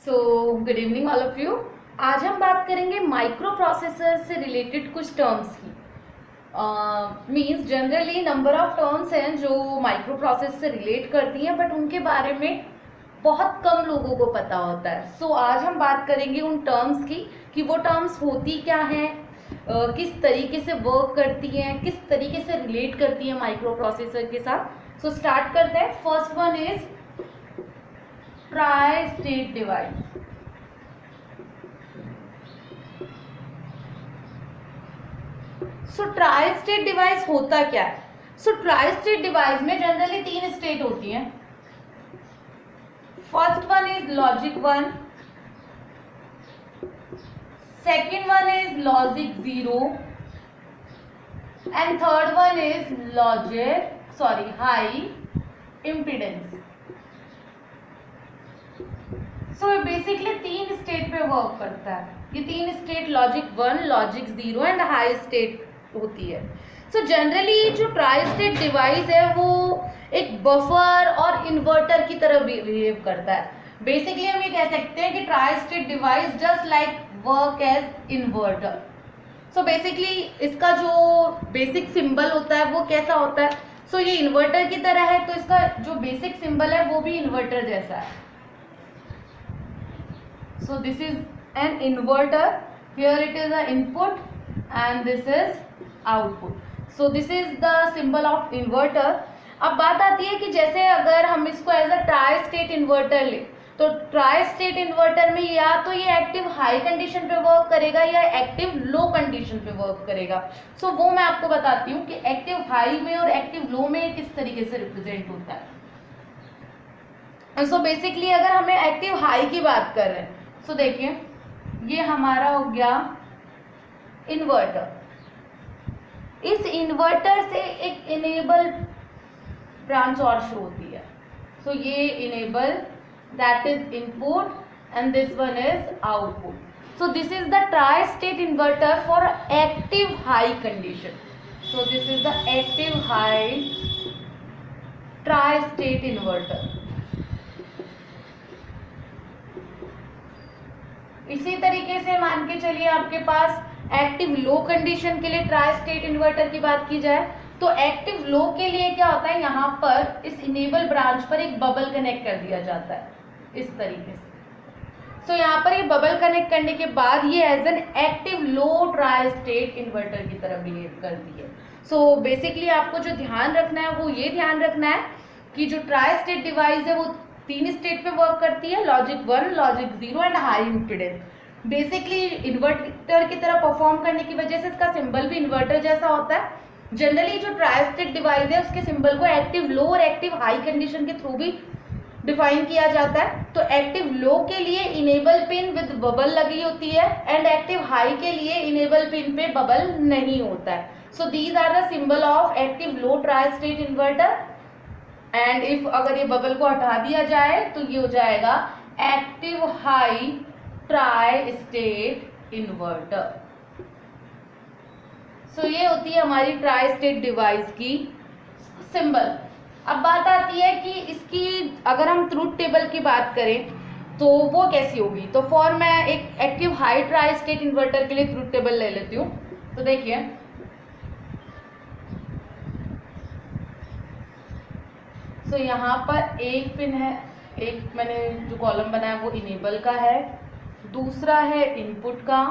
So good evening all of you. आज हम बात करेंगे माइक्रो प्रोसेसर से रिलेटेड कुछ टर्म्स की। Means generally number of terms हैं जो माइक्रो प्रोसेस से रिलेट करती हैं, बट उनके बारे में बहुत कम लोगों को पता होता है। सो आज हम बात करेंगे उन टर्म्स की कि वो टर्म्स होती क्या हैं, किस तरीके से वर्क करती हैं, किस तरीके से रिलेट करती हैं माइक्रो प्रोसेसर के साथ। सो स्टार्ट करते हैं। First one is try state device. So try state device होता क्या है? सो ट्राई स्टेट डिवाइस में जनरली 3 स्टेट होती हैं। First one is logic 1, second one is logic 0 and third one is high impedance. So basically 3 state पे work करता है। ये 3 state logic 1, logic 0 and high state होती है। सो जनरली जो ट्राई स्टेट डिवाइस है वो एक बफर और इन्वर्टर की तरह बिहेव करता है। बेसिकली हम ये कह सकते हैं कि tri state device just like work as inverter. So basically इसका जो बेसिक सिंबल होता है वो कैसा होता है? सो ये इन्वर्टर की तरह है, तो इसका जो बेसिक सिंबल है वो भी इन्वर्टर जैसा है। So this is an inverter. Here it is a input and this is output. So this is the symbol of inverter. अब बात आती है कि जैसे अगर हम इसको as a tri state inverter ले, तो ट्राई स्टेट इन्वर्टर में या तो ये एक्टिव हाई कंडीशन पे वर्क करेगा या एक्टिव लो कंडीशन पे वर्क करेगा। सो वो मैं आपको बताती हूँ कि एक्टिव हाई में और एक्टिव लो में किस तरीके से रिप्रेजेंट होता है। सो बेसिकली अगर हमें एक्टिव हाई की बात कर रहे हैं, तो देखिए ये हमारा हो गया इन्वर्टर। इस इन्वर्टर से एक इनेबल ब्रांच और शो होती है। सो ये enable, that is input and this one is output. So this is the try state inverter for active high condition. So this is the active high tri state inverter. इसी तरीके से मान के चलिए आपके पास एक्टिव लो कंडीशन के लिए try state inverter की बात की जाए, तो एक्टिव लो के लिए क्या होता है, यहाँ पर इस इनेबल ब्रांच पर एक बबल कनेक्ट कर दिया जाता है इस तरीके से। सो यहाँ पर ये बबल कनेक्ट करने के बाद ये as an active low tri state inverter की तरह बिहेव करती है। सो बेसिकली आपको जो ध्यान रखना है वो ये ध्यान रखना है कि जो ट्राई स्टेट डिवाइस है वो 3 स्टेट पे वर्क करती है, logic 1, logic 0 and high impedance. Basically inverter की तरह परफॉर्म करने की वजह से इसका सिंबल भी इन्वर्टर जैसा होता है। जनरली जो ट्राई स्टेट डिवाइस है उसके सिंबल को एक्टिव लो और एक्टिव हाई कंडीशन के थ्रू भी डिफाइन किया जाता है। तो एक्टिव लो के लिए इनेबल पिन विद बबल लगी होती है एंड एक्टिव हाई के लिए इनेबल पिन पे बबल नहीं होता है। So these are the symbol of active low tri state inverter. And if अगर ये बबल को हटा दिया जाए तो ये हो जाएगा active high tri state inverter. So ये होती है हमारी ट्राई स्टेट डिवाइस की सिंबल। अब बात आती है कि इसकी अगर हम ट्रूथ टेबल की बात करें तो वो कैसी होगी। तो फॉर मैं एक active high tri state inverter के लिए ट्रूथ टेबल ले लेती हूँ। तो देखिए तो यहाँ पर एक पिन है, एक मैंने जो कॉलम बनाया वो इनेबल का है, दूसरा है इनपुट का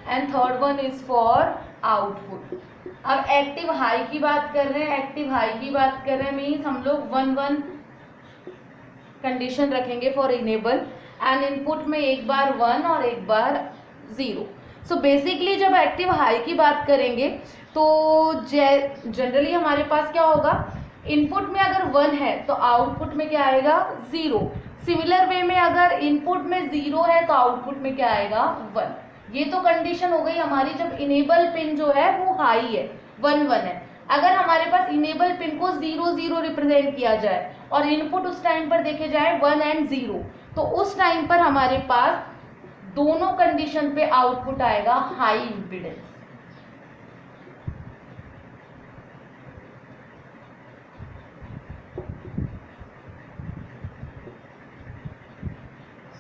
and third one is for output. अब एक्टिव हाई की बात कर रहे हैं, एक्टिव हाई की बात कर रहे हैं मीन्स हम लोग 1 कंडीशन रखेंगे फॉर इनेबल एंड इनपुट में एक बार 1 और एक बार 0। सो बेसिकली जब एक्टिव हाई की बात करेंगे तो जनरली हमारे पास क्या होगा, इनपुट में अगर 1 है तो आउटपुट में क्या आएगा 0। सिमिलर वे में अगर इनपुट में 0 है तो आउटपुट में क्या आएगा 1। ये तो कंडीशन हो गई हमारी जब इनेबल पिन जो है वो हाई है, 1 1 है। अगर हमारे पास इनेबल पिन को 0 0 रिप्रेजेंट किया जाए और इनपुट उस टाइम पर देखे जाए 1 एंड 0, तो उस टाइम पर हमारे पास दोनों कंडीशन पे आउटपुट आएगा हाई इम्पीडेंस।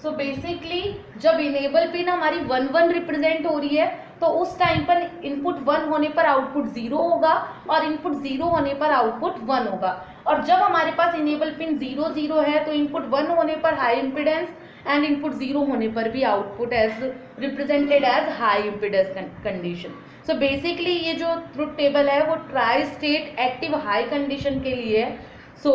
सो बेसिकली जब इनेबल पिन हमारी 1 1 रिप्रेजेंट हो रही है तो उस टाइम पर इनपुट 1 होने पर आउटपुट 0 होगा और इनपुट 0 होने पर आउटपुट 1 होगा। और जब हमारे पास इनेबल पिन 0 0 है तो इनपुट 1 होने पर हाई इम्पीडेंस एंड इनपुट 0 होने पर भी output as represented as high impedance condition. So basically ये जो ट्रुथ टेबल है वो tri state active high condition के लिए है। सो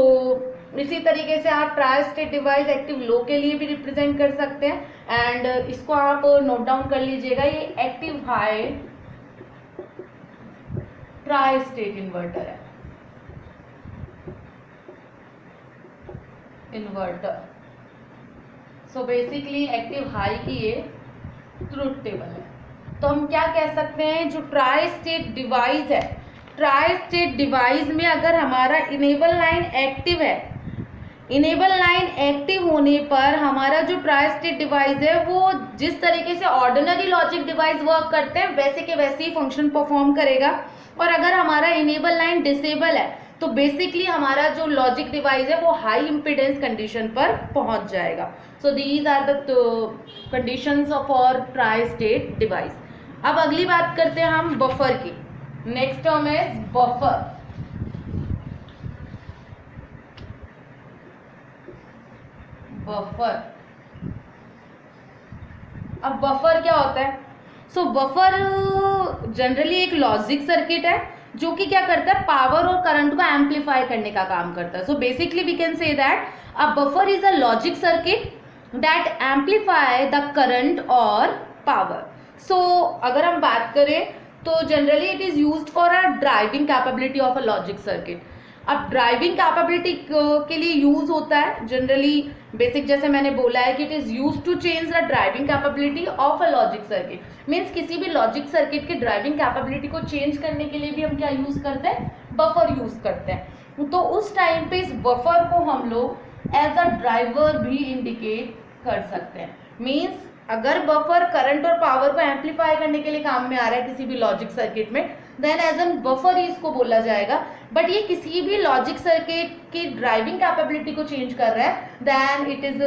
इसी तरीके से आप tri state device active low के लिए भी रिप्रेजेंट कर सकते हैं एंड इसको आप नोट डाउन कर लीजिएगा। ये active high tri state inverter है, inverter. So basically active high की ये ट्रुथ टेबल है। तो हम क्या कह सकते हैं, जो ट्राई स्टेट डिवाइस है, ट्राई स्टेट डिवाइस में अगर हमारा इनेबल लाइन एक्टिव है, इनेबल लाइन एक्टिव होने पर हमारा जो ट्राई स्टेट डिवाइस है वो जिस तरीके से ऑर्डिनरी लॉजिक डिवाइस वर्क करते हैं वैसे के वैसे ही फंक्शन परफॉर्म करेगा। और अगर हमारा इनेबल लाइन डिसेबल है तो बेसिकली हमारा जो लॉजिक डिवाइस है वो हाई इम्पीडेंस कंडीशन पर पहुंच जाएगा। So these are the conditions for tri state device. अब अगली बात करते हैं हम बफर की। Next term is buffer. Buffer, अब बफर क्या होता है? सो बफर जनरली एक लॉजिक सर्किट है जो कि क्या करता है, पावर और करंट को एम्पलीफाई करने का काम करता है। So basically we can say that a buffer is a logic circuit that amplify the current और पावर। सो अगर हम बात करें तो generally it is used for a driving capability of a logic circuit. अब ड्राइविंग कैपेबिलिटी के लिए use होता है जनरली बेसिक, जैसे मैंने बोला है कि it is use to change the driving capability of a logic circuit. Means किसी भी लॉजिक सर्किट की ड्राइविंग कैपेबिलिटी को चेंज करने के लिए भी हम क्या यूज करते हैं, बफर यूज करते हैं। तो उस टाइम पे इस बफर को हम लोग एज अ ड्राइवर भी इंडिकेट कर सकते हैं। मीन्स अगर बफर करंट और पावर को एम्पलीफाई करने के लिए काम में आ रहा है किसी भी लॉजिक सर्किट में, देन एज एन बफर ही इसको बोला जाएगा। बट ये किसी भी लॉजिक सर्किट की ड्राइविंग कैपेबिलिटी को चेंज कर रहा है, then it is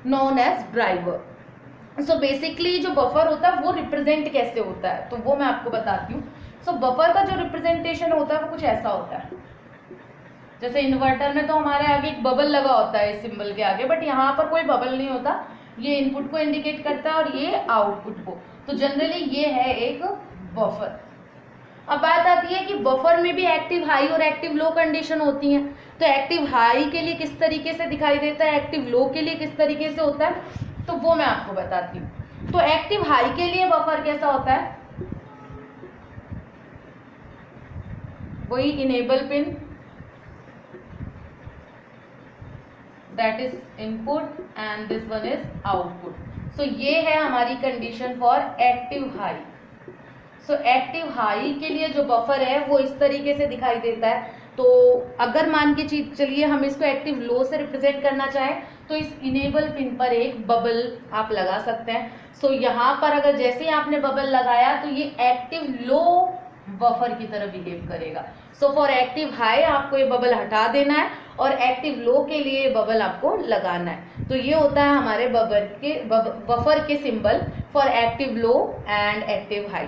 known as driver. So basically जो बफर होता है वो रिप्रेजेंट कैसे होता है तो वो मैं आपको बताती हूँ। सो बफर का जो रिप्रेजेंटेशन होता है वो कुछ ऐसा होता है, जैसे इन्वर्टर में तो हमारे आगे एक बबल लगा होता है इस सिंबल के आगे, बट यहाँ पर कोई बबल नहीं होता, ये इनपुट को इंडिकेट करता है और ये आउटपुट को। तो जनरली ये है एक बफर। अब बात आती है कि बफर में भी एक्टिव हाई और एक्टिव लो कंडीशन होती हैं। तो एक्टिव हाई के लिए किस तरीके से दिखाई देता है, एक्टिव लो के लिए किस तरीके से होता है, तो वो मैं आपको बताती हूँ। तो एक्टिव हाई के लिए बफर कैसा होता है, वही enable pin that is input and this one is output. So ये है हमारी condition for active high. So active high के लिए जो बफर है वो इस तरीके से दिखाई देता है। तो अगर मान के चलिए हम इसको एक्टिव लो से रिप्रेजेंट करना चाहें तो इस इनेबल पिन पर एक बबल आप लगा सकते हैं। सो यहाँ पर अगर जैसे ही आपने बबल लगाया तो ये एक्टिव लो बफर की तरह बिहेव करेगा। सो फॉर एक्टिव हाई आपको ये बबल हटा देना है और एक्टिव लो के लिए बबल आपको लगाना है। तो ये होता है हमारे बफर के symbol for active low and active high.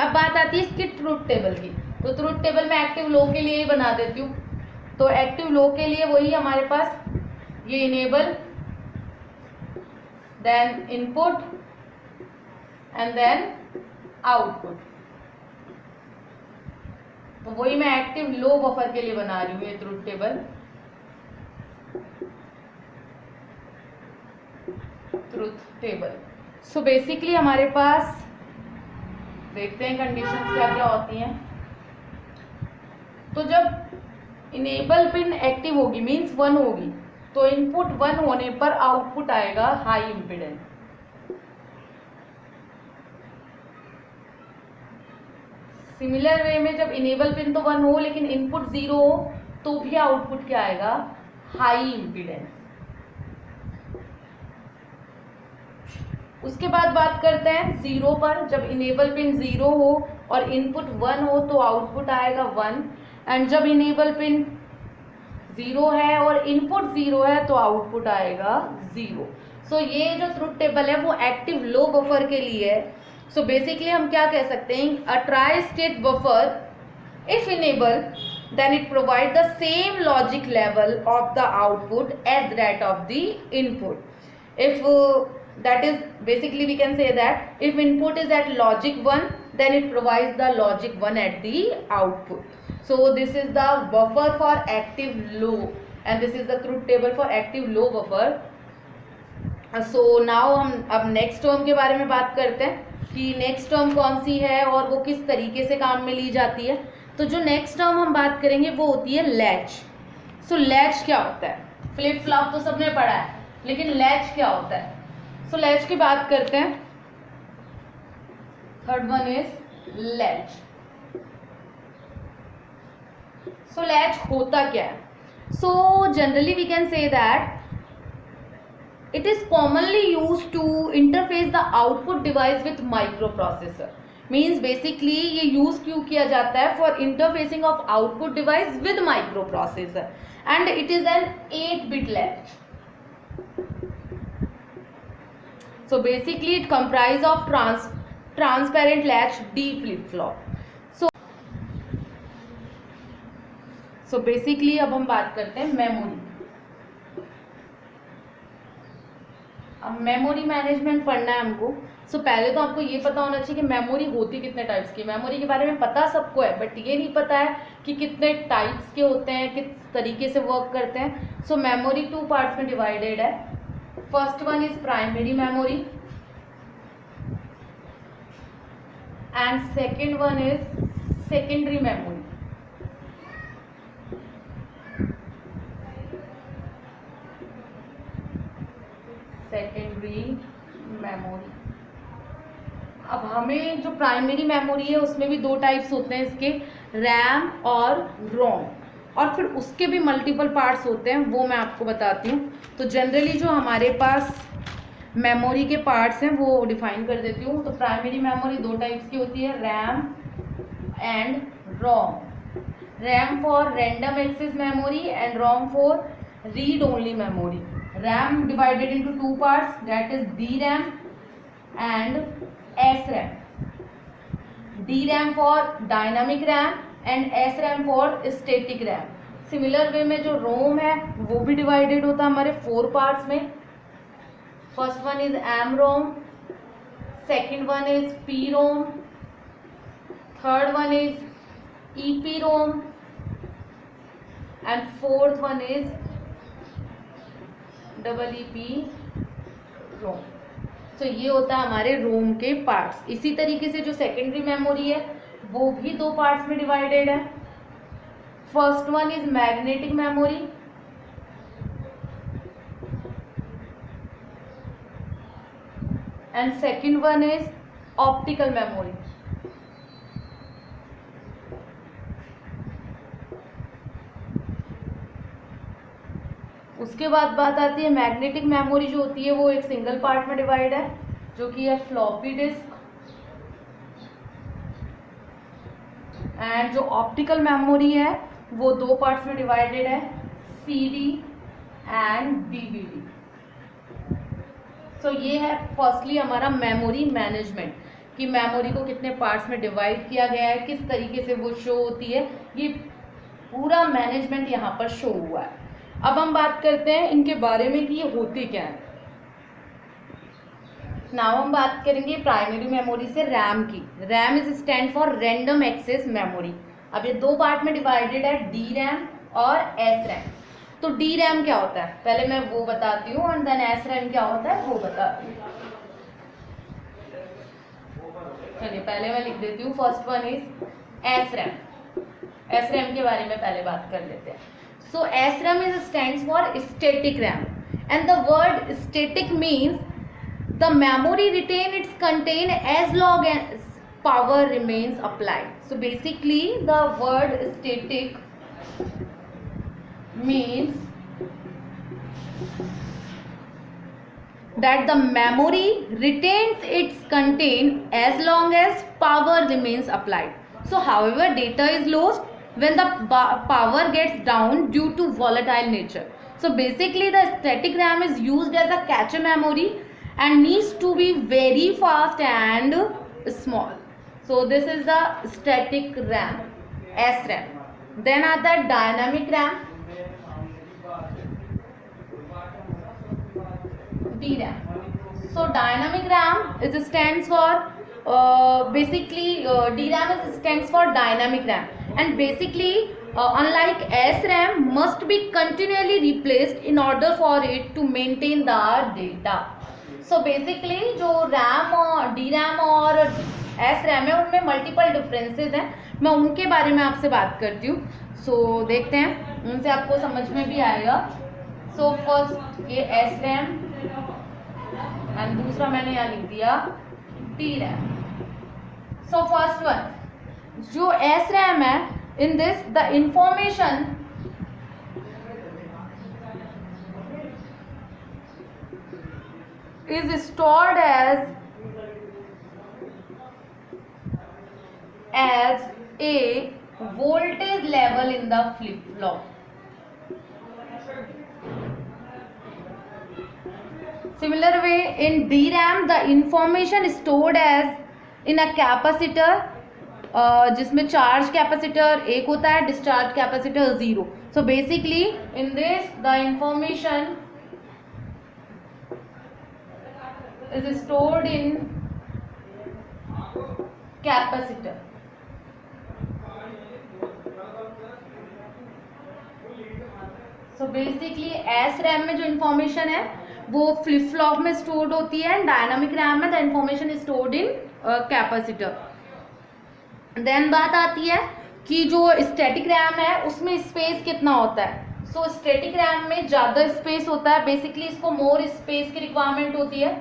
अब बात आती है इसकी ट्रुथ टेबल की। तो ट्रुथ टेबल में एक्टिव लो के लिए ही बना देती हूँ। तो एक्टिव लो के लिए वही हमारे पास ये enable, then input and then output. तो वही मैं एक्टिव लो बफर के लिए बना रही हूँ ये truth table. Truth table. So basically हमारे पास देखते हैं कंडीशंस क्या क्या होती हैं। तो जब इनेबल पिन एक्टिव होगी मींस 1 होगी तो इनपुट 1 होने पर आउटपुट आएगा हाई इम्पीडेंस। सिमिलर वे में जब इनेबल पिन तो 1 हो लेकिन इनपुट 0 हो तो भी आउटपुट क्या आएगा, हाई इम्पीडेंस। उसके बाद बात करते हैं 0 पर। जब इनेबल पिन 0 हो और इनपुट 1 हो तो आउटपुट आएगा 1। एंड जब इनेबल पिन 0 है और इनपुट 0 है तो आउटपुट आएगा 0। सो ये जो ट्रुथ टेबल है वो एक्टिव लो बफर के लिए है. सो बेसिकली हम क्या कह सकते हैं, अ tri state buffer if enabled then it provides the same logic level of the output as that of the input. If that is basically we can say that if input is at logic 1 then it provides the logic 1 at the output. So this is the buffer for active low and this is the truth table for active low buffer. So now हम अब next term के बारे में बात करते हैं कि next term कौन सी है और वो किस तरीके से काम में ली जाती है. तो जो नेक्स्ट टर्म हम बात करेंगे वो होती है लैच. सो लैच क्या होता है, फ्लिप फ्लॉप तो सबने पढ़ा है, लेकिन लैच क्या होता है. सो लैच की बात करते हैं. Third one is latch. So latch होता क्या है. So generally we can say that it is commonly used to interface the output device with microprocessor. Means basically ये use क्यों किया जाता है for interfacing of output device with microprocessor and it is an 8-bit latch. So basically it comprise of transparent latch D flip flop. So basically अब हम बात करते हैं मेमोरी. अब मेमोरी मैनेजमेंट पढ़ना है हमको. सो पहले तो आपको ये पता होना चाहिए कि मेमोरी होती कितने टाइप्स की. मेमोरी के बारे में पता सबको है बट ये नहीं पता है कि कितने टाइप्स के होते हैं, किस तरीके से वर्क करते हैं. सो मेमोरी 2 पार्ट्स में डिवाइडेड है. First one is primary memory and second one is secondary memory. Secondary memory. अब हमें जो प्राइमरी मेमोरी है उसमें भी 2 टाइप्स होते हैं इसके, रैम और रोम, और फिर उसके भी मल्टीपल पार्ट्स होते हैं, वो मैं आपको बताती हूँ. तो जनरली जो हमारे पास मेमोरी के पार्ट्स हैं वो डिफाइन कर देती हूँ. तो प्राइमरी मेमोरी 2 टाइप्स की होती है, RAM and ROM. RAM for random access memory and ROM for read only memory. RAM divided into 2 parts, that is DRAM and SRAM. DRAM for dynamic RAM and SRAM for static RAM. Similar way में जो रोम है वो भी divided होता है हमारे 4 parts में. First one is M ROM, second one is P ROM, third one is EP ROM and fourth one is EEP ROM. तो ये होता है हमारे रोम के पार्ट्स. इसी तरीके से जो सेकेंडरी मेमोरी है वो भी 2 पार्ट्स में डिवाइडेड है. First one is magnetic memory and second one is optical memory. उसके बाद बात आती है मैग्नेटिक मेमोरी जो होती है वो एक सिंगल पार्ट में डिवाइड है जो कि है फ्लॉपी डिस्क. एंड जो ऑप्टिकल मेमोरी है वो 2 पार्ट्स में डिवाइडेड है, CD एंड DVD. सो ये है फर्स्टली हमारा मेमोरी मैनेजमेंट कि मेमोरी को कितने पार्ट्स में डिवाइड किया गया है, किस तरीके से वो शो होती है, ये पूरा मैनेजमेंट यहाँ पर शो हुआ है. अब हम बात करते हैं इनके बारे में कि ये होती क्या है. नाउ हम बात करेंगे प्राइमरी मेमोरी से रैम की. RAM is stand for random access memory. अब ये 2 पार्ट में डिवाइडेड है, DRAM और SRAM. तो DRAM क्या होता है पहले मैं वो बताती हूँ एंड देन SRAM क्या होता है वो बताती हूँ. चलिए पहले मैं लिख देती हूँ. First one is SRAM. SRAM के बारे में पहले बात कर लेते हैं. So SRAM is stands for static RAM and the word static means the memory retain its content as long as power remains applied. So basically the word static means that the memory retains its content as long as power remains applied. So however data is lost when the power gets down due to volatile nature. So basically the static RAM is used as a cache memory and needs to be very fast and small. So this is the static RAM, SRAM. Then आता है dynamic RAM, DRAM. So dynamic RAM is stands for basically DRAM stands for dynamic RAM, and basically unlike SRAM must be continually replaced in order for it to maintain the data. So basically जो RAM और DRAM और SRAM है उनमें multiple differences हैं, मैं उनके बारे में आपसे बात करती हूँ. सो देखते हैं, उनसे आपको समझ में भी आएगा. सो फर्स्ट ये SRAM एंड दूसरा मैंने यहाँ लिख दिया DRAM. सो फर्स्ट वन जो SRAM है, in this the information is stored as a voltage level in the flip-flop. Similar way in DRAM the information is stored as in a capacitor जिसमें charge capacitor 1 होता है, discharge capacitor 0. So basically in this the information is stored in capacitor. So basically SRAM में जो information है वो flip flop में stored होती है, एंड डायनामिक रैम में the information is stored in capacitor. Then बात आती है कि जो स्टैटिक रैम है उसमें स्पेस कितना होता है. सो स्टैटिक रैम में ज़्यादा स्पेस होता है, बेसिकली इसको मोर स्पेस की रिक्वायरमेंट होती है.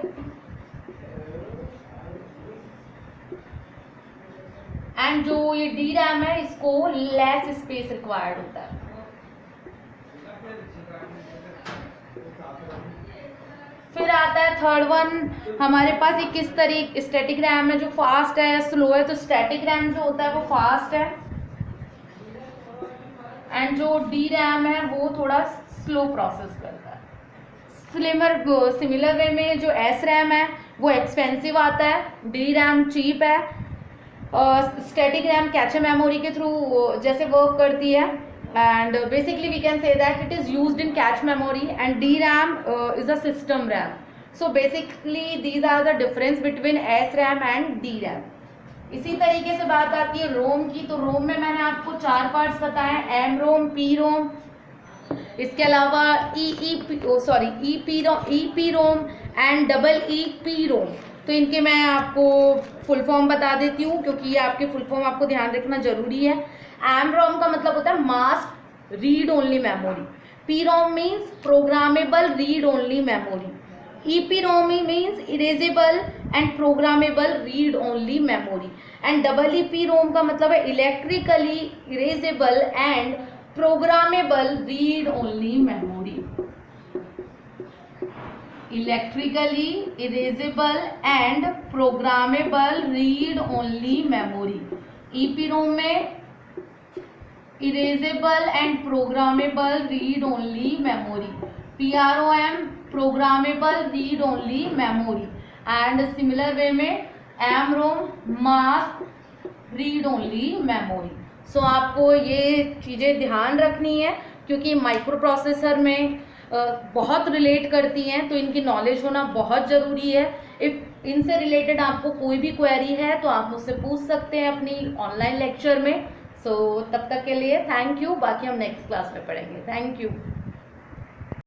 एंड जो ये DRAM है इसको लेस स्पेस रिक्वायर्ड होता है. फिर आता है थर्ड वन हमारे पास, ये किस तरीके स्टैटिक रैम है जो फास्ट है या स्लो है. तो स्टैटिक रैम जो होता है वो फास्ट है, एंड जो DRAM है वो थोड़ा स्लो प्रोसेस करता है. सिमिलर वे में जो SRAM है वो एक्सपेंसिव आता है, DRAM चीप है. स्टैटिक रैम कैचे मेमोरी के थ्रू जैसे वर्क करती है, and basically we can say that it is used in cache memory, and DRAM is a system RAM. So basically these are the difference between SRAM and DRAM. इसी तरीके से बात आती है रोम की. तो रोम में मैंने आपको 4 पार्ट्स बताए, MROM, PROM, इसके अलावा EPROM एंड EEPROM. तो इनके मैं आपको फुल फॉर्म बता देती हूँ क्योंकि ये आपके फुल फॉर्म आपको ध्यान रखना जरूरी है. MROM का मतलब होता है mask read only memory. PROM means programmable read only memory. EPROM means erasable and programmable read only memory. And EEPROM का मतलब है electrically erasable and programmable read only memory. Electrically erasable and programmable read only memory. EPROM में erasable and programmable read only memory. PROM programmable read only memory. And similar way में MROM mask read only memory. So आपको ये चीज़ें ध्यान रखनी है क्योंकि micro processor में बहुत रिलेट करती हैं, तो इनकी नॉलेज होना बहुत ज़रूरी है. इफ इनसे रिलेटेड आपको कोई भी क्वेरी है तो आप मुझसे पूछ सकते हैं अपनी ऑनलाइन लेक्चर में. सो तब तक के लिए थैंक यू. बाकी हम नेक्स्ट क्लास में पढ़ेंगे. Thank you.